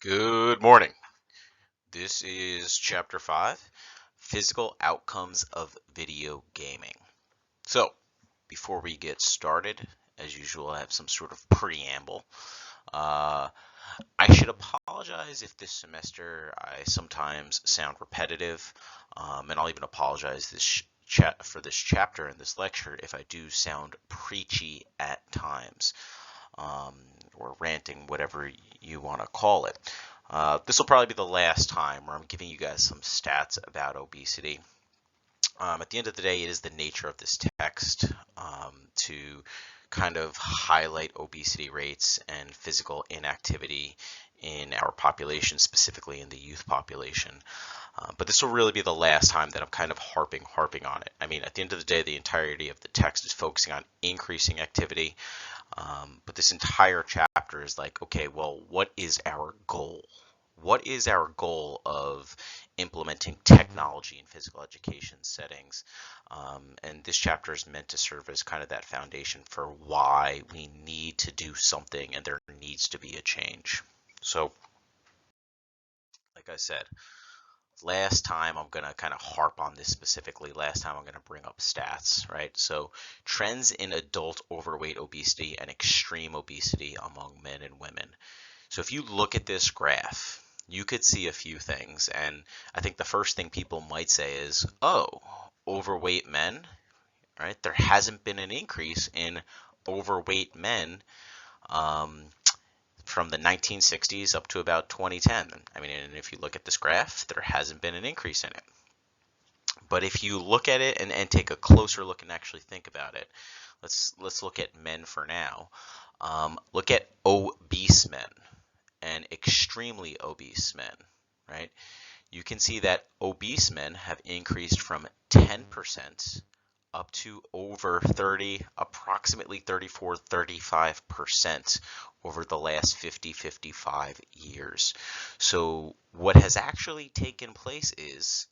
Good morning. This is Chapter 5, Physical Outcomes of Video Gaming. So, before we get started, as usual, I have some sort of preamble. Uh, I should apologize if this semester I sometimes sound repetitive, and I'll even apologize for this chapter and this lecture if I do sound preachy at times, um, or ranting, whatever you want to call it. This will probably be the last time where I'm giving you guys some stats about obesity. At the end of the day, it is the nature of this text to kind of highlight obesity rates and physical inactivity in our population, specifically in the youth population. But this will really be the last time that I'm kind of harping on it. I mean, at the end of the day, the entirety of the text is focusing on increasing activity. But this entire chapter is like, okay, well, what is our goal? What is our goal of implementing technology in physical education settings? And this chapter is meant to serve as kind of that foundation for why we need to do something and there needs to be a change. So, like I said, last time I'm going to kind of harp on this specifically. Last time I'm going to bring up stats, right? So trends in adult overweight obesity and extreme obesity among men and women. So if you look at this graph, you could see a few things. And I think the first thing people might say is, oh, overweight men, right? There hasn't been an increase in overweight men from the 1960s up to about 2010. I mean, and if you look at this graph, there hasn't been an increase in it. But if you look at it and take a closer look and actually think about it, let's look at men for now. Look at obese men and extremely obese men, right? You can see that obese men have increased from 10% up to over 30, approximately 34, 35% over the last 50, 55 years. So what has actually taken place is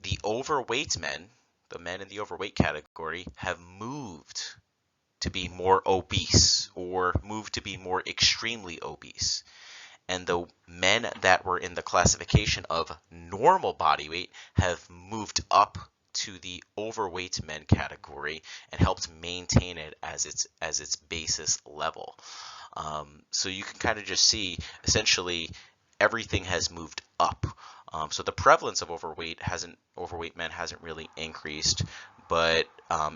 the overweight men, the men in the overweight category, have moved to be more obese or moved to be more extremely obese. And the men that were in the classification of normal body weight have moved up to the overweight men category and helped maintain it as its basis level. So you can kind of just see essentially everything has moved up. So the prevalence of overweight men hasn't really increased, but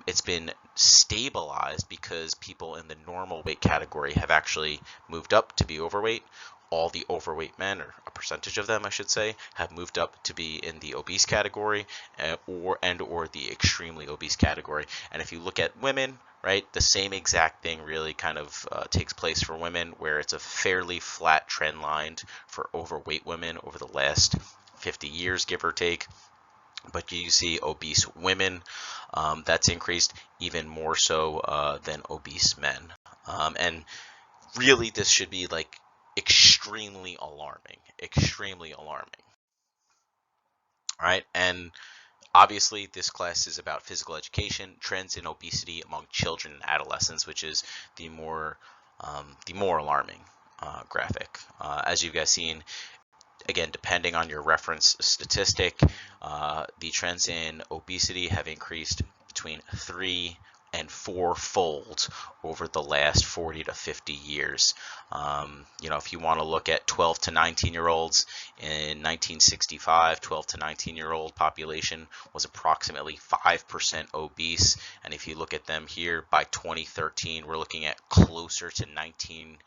it's been stabilized because people in the normal weight category have actually moved up to be overweight. All the overweight men, or a percentage of them, I should say, have moved up to be in the obese category or the extremely obese category. And if you look at women, right, the same exact thing really kind of takes place for women, where it's a fairly flat trend line for overweight women over the last 50 years, give or take. But you see obese women, that's increased even more so than obese men. And really, this should be like extremely alarming, right? And obviously, this class is about physical education, trends in obesity among children and adolescents, which is the more alarming graphic. As you guys seen, again, depending on your reference statistic, the trends in obesity have increased between 3 and 4-fold over the last 40 to 50 years. If you want to look at 12 to 19-year-olds in 1965, 12 to 19-year-old population was approximately 5% obese. And if you look at them here by 2013, we're looking at closer to 19%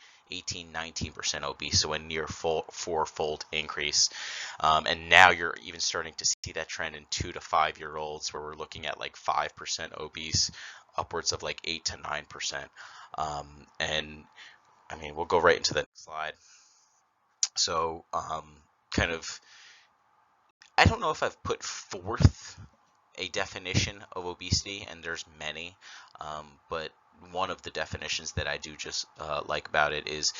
obese, so a near four-fold increase. And now you're even starting to see that trend in 2 to 5-year-olds, where we're looking at like 5% obese, upwards of like 8 to 9%. And I mean, we'll go right into the next slide. So, kind of, I don't know if I've put forth a definition of obesity, and there's many, but one of the definitions that I do just like about it is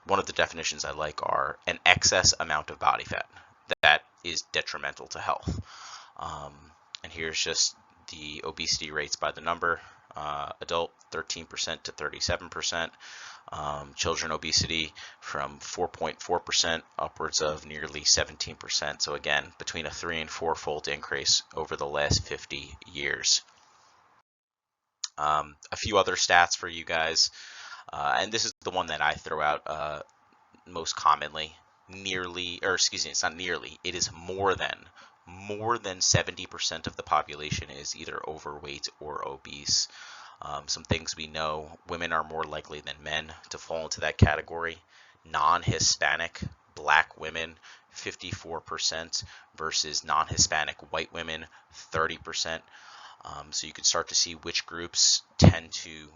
one of the definitions I like are an excess amount of body fat that is detrimental to health. And here's just the obesity rates by the number. Adult 13% to 37%, Children obesity from 4.4% upwards of nearly 17%. So again, between a 3 and 4-fold increase over the last 50 years. A few other stats for you guys, and this is the one that I throw out most commonly. It's not nearly, it is more than 70% of the population is either overweight or obese. Some things we know: women are more likely than men to fall into that category. Non-Hispanic black women, 54% versus non-Hispanic white women, 30%. So you can start to see which groups tend to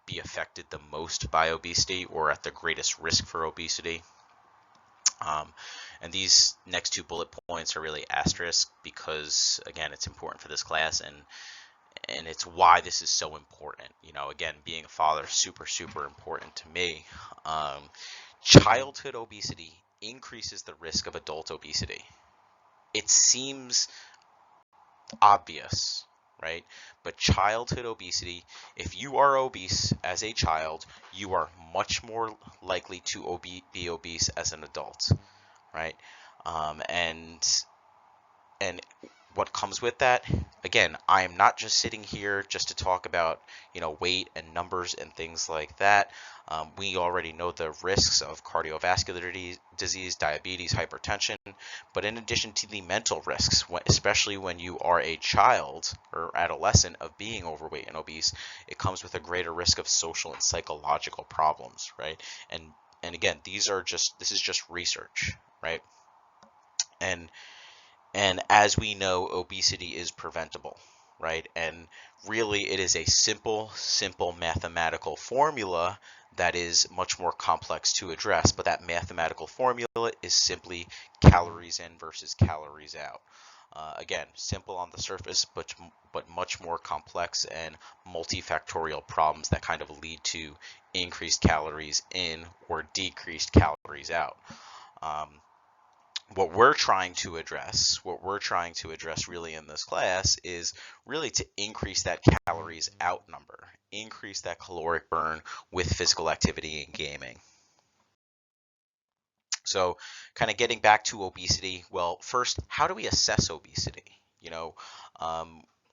be affected the most by obesity or at the greatest risk for obesity. And these next two bullet points are really asterisk because, again, it's important for this class, and it's why this is so important. Again, being a father, super, super important to me. Childhood obesity increases the risk of adult obesity. It seems obvious, right? But childhood obesity, if you are obese as a child, you are much more likely to be obese as an adult, right? And what comes with that, again, I am not just sitting here just to talk about weight and numbers and things like that. We already know the risks of cardiovascular disease, diabetes, hypertension, but in addition to the mental risks, especially when you are a child or adolescent of being overweight and obese, it comes with a greater risk of social and psychological problems, right? And again, this is just research, right? And as we know, obesity is preventable, right? And really, it is a simple mathematical formula that is much more complex to address. But that mathematical formula is simply calories in versus calories out. Again, simple on the surface, but much more complex and multifactorial problems that kind of lead to increased calories in or decreased calories out. What we're trying to address really in this class is really to increase that calories out number, increase that caloric burn with physical activity and gaming. So kind of getting back to obesity, well, first, how do we assess obesity?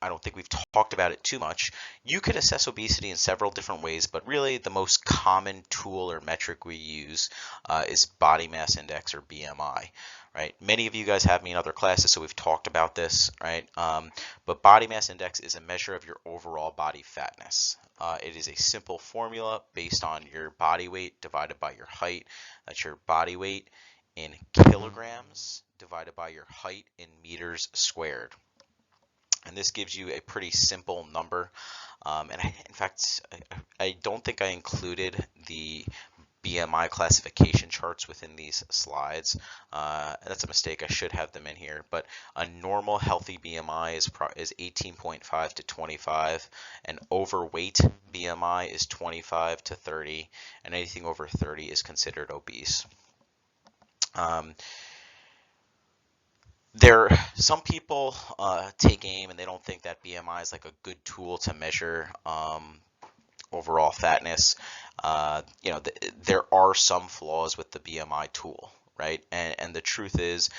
I don't think we've talked about it too much. You could assess obesity in several different ways, but really the most common tool or metric we use is body mass index, or BMI, right? Many of you guys have me in other classes, so we've talked about this, right? But body mass index is a measure of your overall body fatness. It is a simple formula based on your body weight divided by your height. That's your body weight in kilograms divided by your height in meters squared. And this gives you a pretty simple number. In fact, I don't think I included the BMI classification charts within these slides. That's a mistake. I should have them in here. But a normal healthy BMI is 18.5 to 25. An overweight BMI is 25 to 30. And anything over 30 is considered obese. Some people take aim and they don't think that BMI is like a good tool to measure overall fatness. There are some flaws with the BMI tool, right? And the truth is,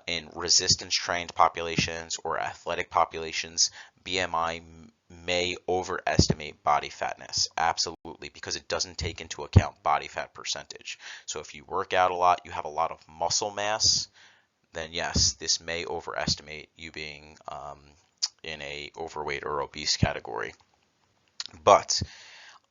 in resistance trained populations or athletic populations, BMI may overestimate body fatness, absolutely, because it doesn't take into account body fat percentage. So if you work out a lot, you have a lot of muscle mass, then yes, this may overestimate you being in a overweight or obese category. But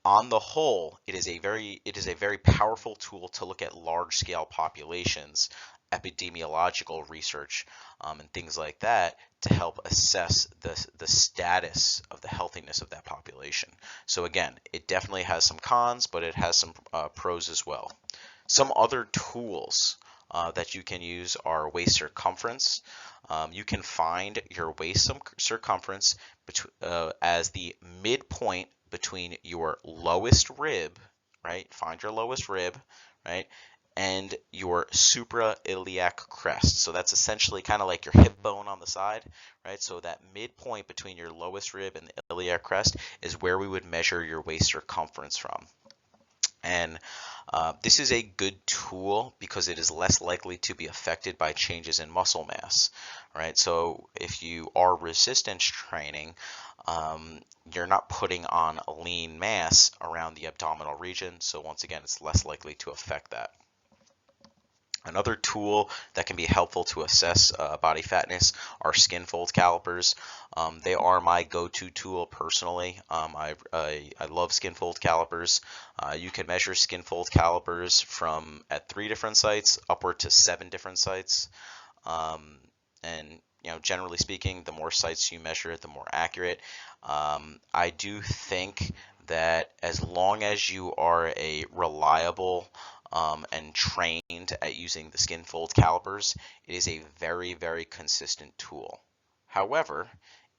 on the whole, it is a very powerful tool to look at large-scale populations, epidemiological research, and things like that to help assess the status of the healthiness of that population. So again, it definitely has some cons, but it has some pros as well. Some other tools that you can use are waist circumference. You can find your waist circumference as the midpoint between your lowest rib, right? Find your lowest rib, right? And your suprailiac crest. So that's essentially kind of like your hip bone on the side, right? So that midpoint between your lowest rib and the iliac crest is where we would measure your waist circumference from. And this is a good tool because it is less likely to be affected by changes in muscle mass, right? So if you are resistance training, you're not putting on lean mass around the abdominal region. So once again, it's less likely to affect that. Another tool that can be helpful to assess body fatness are skin fold calipers. They are my go-to tool personally. I love skin fold calipers. You can measure skin fold calipers from at 3 different sites upward to 7 different sites. And generally speaking, the more sites you measure, the more accurate. I do think that as long as you are a reliable and trained at using the skin fold calipers, it is a very, very consistent tool. However,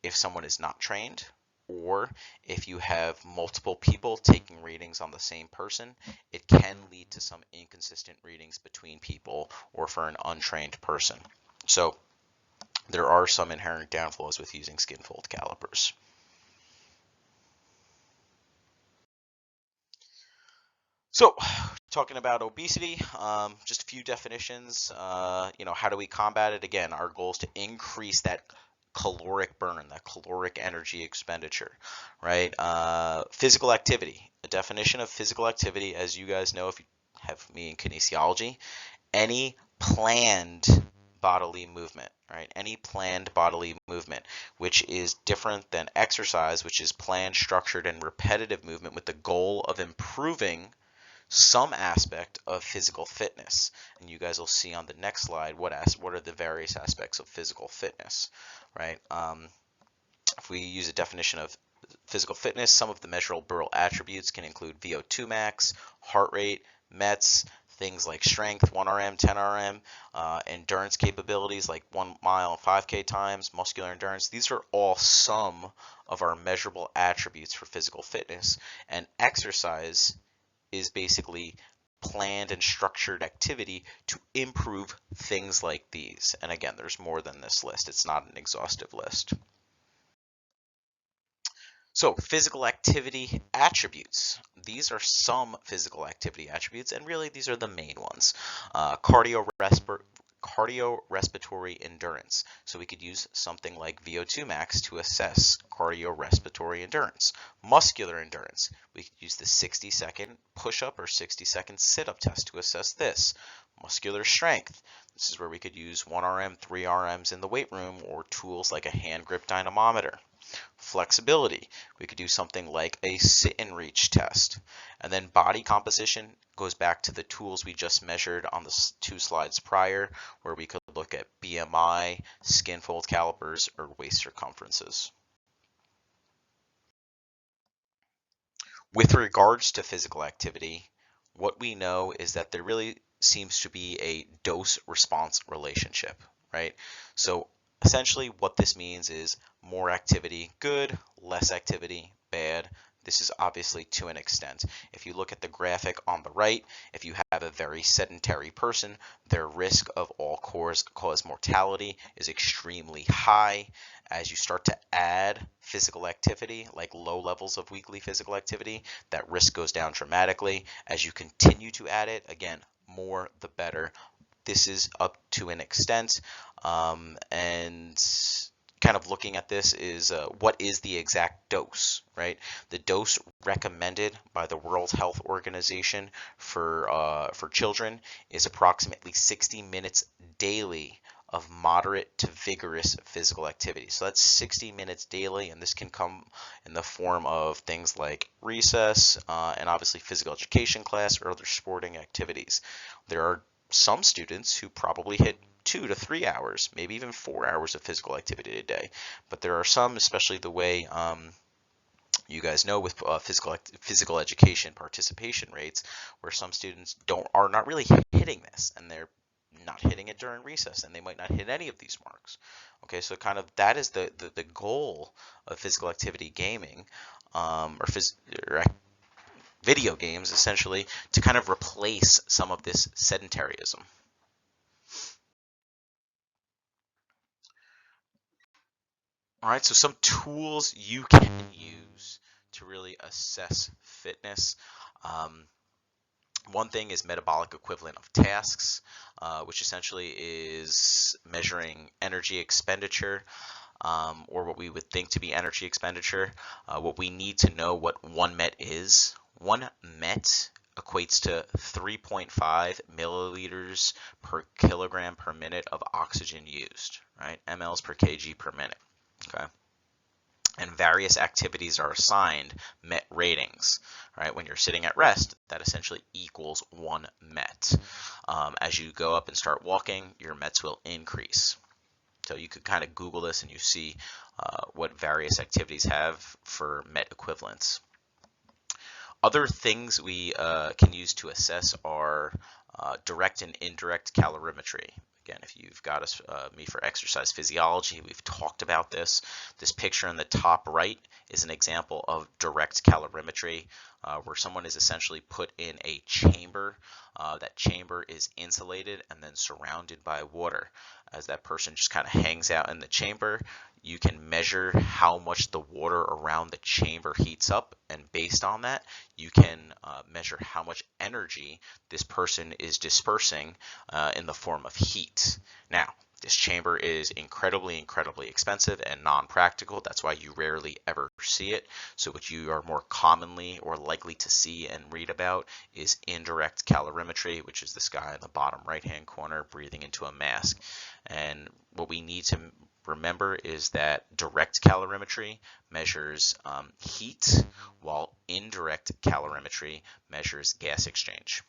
if someone is not trained, or if you have multiple people taking readings on the same person, it can lead to some inconsistent readings between people or for an untrained person. So there are some inherent downfalls with using skin fold calipers. So, talking about obesity, just a few definitions. How do we combat it? Again, our goal is to increase that caloric burn, that caloric energy expenditure, right? Physical activity. A definition of physical activity, as you guys know if you have me in kinesiology, any planned bodily movement, right? Any planned bodily movement, which is different than exercise, which is planned, structured, and repetitive movement with the goal of improving some aspect of physical fitness. And you guys will see on the next slide what are the various aspects of physical fitness, right? If we use a definition of physical fitness, some of the measurable attributes can include VO2 max, heart rate, METs, things like strength, 1RM, 10RM, endurance capabilities like 1 mile and 5K times, muscular endurance. These are all some of our measurable attributes for physical fitness. And exercise is basically planned and structured activity to improve things like these. And again, there's more than this list. It's not an exhaustive list. So, physical activity attributes. These are some physical activity attributes, and really these are the main ones. Cardiorespiratory endurance. So we could use something like VO2 max to assess cardiorespiratory endurance. Muscular endurance. We could use the 60-second push-up or 60-second sit-up test to assess this. Muscular strength. This is where we could use 1RM, 3RMs in the weight room, or tools like a hand grip dynamometer. Flexibility. We could do something like a sit and reach test. And then body composition goes back to the tools we just measured on the 2 slides prior, where we could look at BMI, skin fold calipers, or waist circumferences. With regards to physical activity, what we know is that there really seems to be a dose-response relationship, right? So essentially what this means is more activity, good, less activity, bad. This is obviously to an extent. If you look at the graphic on the right, if you have a very sedentary person, their risk of all-cause mortality is extremely high. As you start to add physical activity, like low levels of weekly physical activity, that risk goes down dramatically. As you continue to add it, again, more the better. This is up to an extent, and kind of looking at this is what is the exact dose, right? The dose recommended by the World Health Organization for children is approximately 60 minutes daily of moderate to vigorous physical activity. So that's 60 minutes daily, and this can come in the form of things like recess and obviously physical education class or other sporting activities. There are some students who probably hit 2 to 3 hours, maybe even 4 hours of physical activity a day. But there are some, especially the way you guys know with physical education participation rates, where some students are not really hitting this, and they're not hitting it during recess, and they might not hit any of these marks. Okay, so kind of that is the goal of physical activity gaming, or video games, essentially, to kind of replace some of this sedentarism. All right, so some tools you can use to really assess fitness. One thing is metabolic equivalent of tasks, which essentially is measuring energy expenditure, or what we would think to be energy expenditure. What we need to know what 1 MET is. 1 MET equates to 3.5 milliliters per kilogram per minute of oxygen used, right? mLs per kg per minute, okay? And various activities are assigned MET ratings, right? When you're sitting at rest, that essentially equals 1 MET. As you go up and start walking, your METs will increase. So you could kind of Google this and you see what various activities have for MET equivalents. Other things we can use to assess are direct and indirect calorimetry. Again, if you've got me for exercise physiology, we've talked about this. This picture in the top right is an example of direct calorimetry, where someone is essentially put in a chamber. That chamber is insulated and then surrounded by water. As that person just kind of hangs out in the chamber, you can measure how much the water around the chamber heats up, and based on that, you can measure how much energy this person is dispersing in the form of heat. Now, this chamber is incredibly expensive and non-practical. That's why you rarely ever see it. So what you are more commonly or likely to see and read about is indirect calorimetry, which is this guy in the bottom right-hand corner breathing into a mask. And what we need to remember is that direct calorimetry measures heat, while indirect calorimetry measures gas exchange.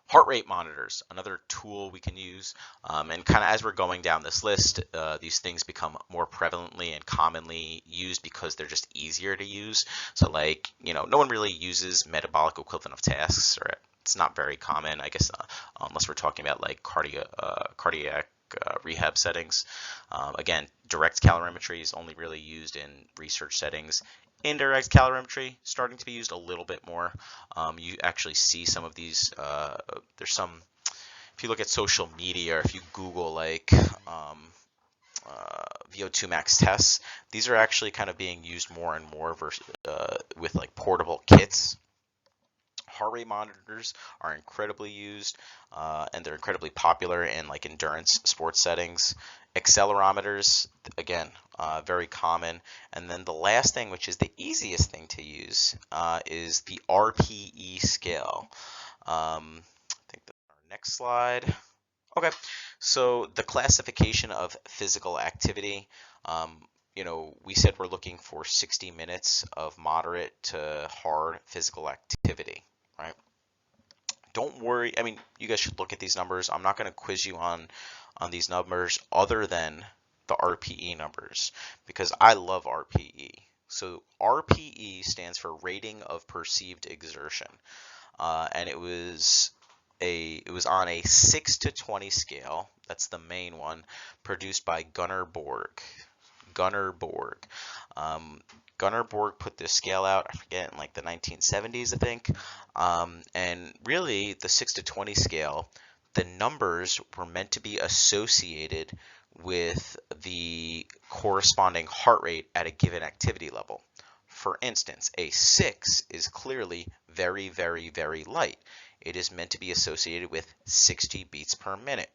Heart rate monitors, another tool we can use, and kind of as we're going down this list, these things become more prevalently and commonly used because they're just easier to use. So like, no one really uses metabolic equivalent of tasks, or it's not very common, I guess, unless we're talking about like cardiac rehab settings. Again, direct calorimetry is only really used in research settings. Indirect calorimetry starting to be used a little bit more. You actually see some of these. There's some. If you look at social media, or if you Google like VO2 max tests, these are actually kind of being used more and more with like portable kits. Heart rate monitors are incredibly used, and they're incredibly popular in like endurance sports settings. Accelerometers, again, very common. And then the last thing, which is the easiest thing to use, is the RPE scale. I think that's our next slide. Okay, so the classification of physical activity. We said we're looking for 60 minutes of moderate to hard physical activity, right? Don't worry. I mean, you guys should look at these numbers. I'm not going to quiz you on these numbers other than the RPE numbers, because I love RPE. So RPE stands for rating of perceived exertion, and it was on a 6 to 20 scale. That's the main one, produced by Gunnar Borg. Gunnar Borg put this scale out, I forget, in like the 1970s, I think. And really, the 6 to 20 scale, the numbers were meant to be associated with the corresponding heart rate at a given activity level. For instance, a 6 is clearly very, very, very light. It is meant to be associated with 60 beats per minute,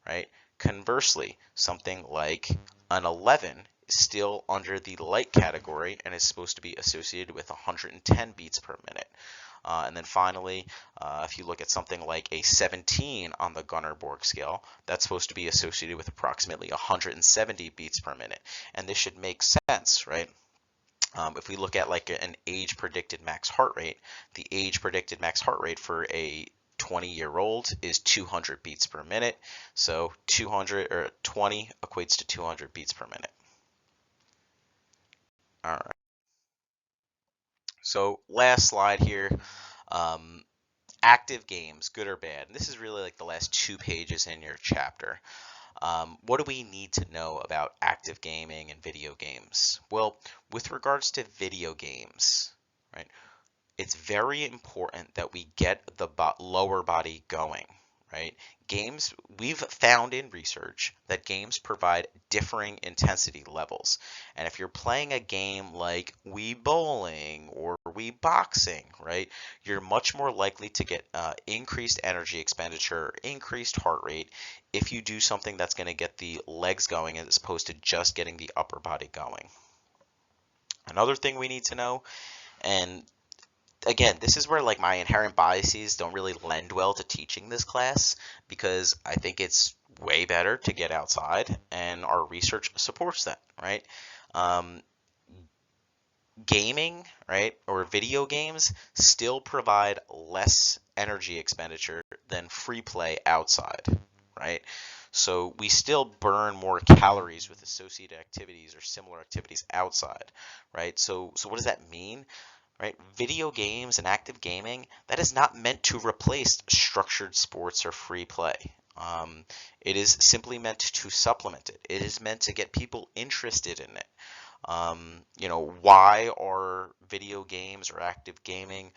right? Conversely, something like an 11 is still under the light category and is supposed to be associated with 110 beats per minute. And then finally, if you look at something like a 17 on the Gunnar Borg scale, that's supposed to be associated with approximately 170 beats per minute. And this should make sense, right? If we look at like an age predicted max heart rate, the age predicted max heart rate for a 20-year-old is 200 beats per minute. So 20 equates to 200 beats per minute. All right. So last slide here. Active games, good or bad? And this is really like the last 2 pages in your chapter. What do we need to know about active gaming and video games? Well, with regards to video games, right, it's very important that we get the lower body going, right? Games, we've found in research that games provide differing intensity levels. And if you're playing a game like Wii Bowling or we boxing, right? You're much more likely to get increased energy expenditure, increased heart rate if you do something that's going to get the legs going as opposed to just getting the upper body going. Another thing we need to know, and again, this is where like my inherent biases don't really lend well to teaching this class, because I think it's way better to get outside, and our research supports that, right? Um, Gaming, right, or video games still provide less energy expenditure than free play outside, right? So we still burn more calories with associated activities or similar activities outside, right? So what does that mean? Right? Video games and active gaming, that is not meant to replace structured sports or free play. It is simply meant to supplement it. It is meant to get people interested in it. Why are video games or active gaming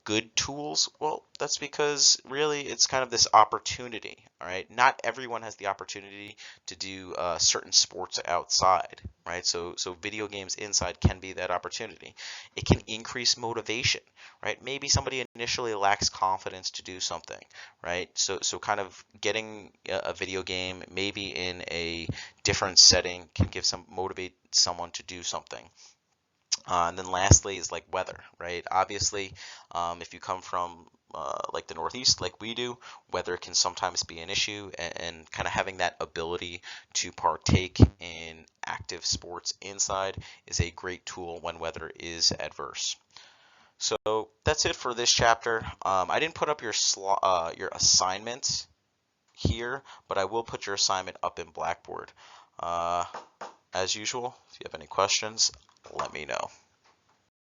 good tools? Well, that's because really it's kind of this opportunity, all right? Not everyone has the opportunity to do certain sports outside, right? So video games inside can be that opportunity. It can increase motivation, right? Maybe somebody initially lacks confidence to do something, right? So kind of getting a video game maybe in a different setting can motivate someone to do something. And then lastly is like weather, right? Obviously, if you come from like the Northeast, like we do, weather can sometimes be an issue, and kind of having that ability to partake in active sports inside is a great tool when weather is adverse. So that's it for this chapter. I didn't put up your assignment here, but I will put your assignment up in Blackboard. As usual, if you have any questions, let me know.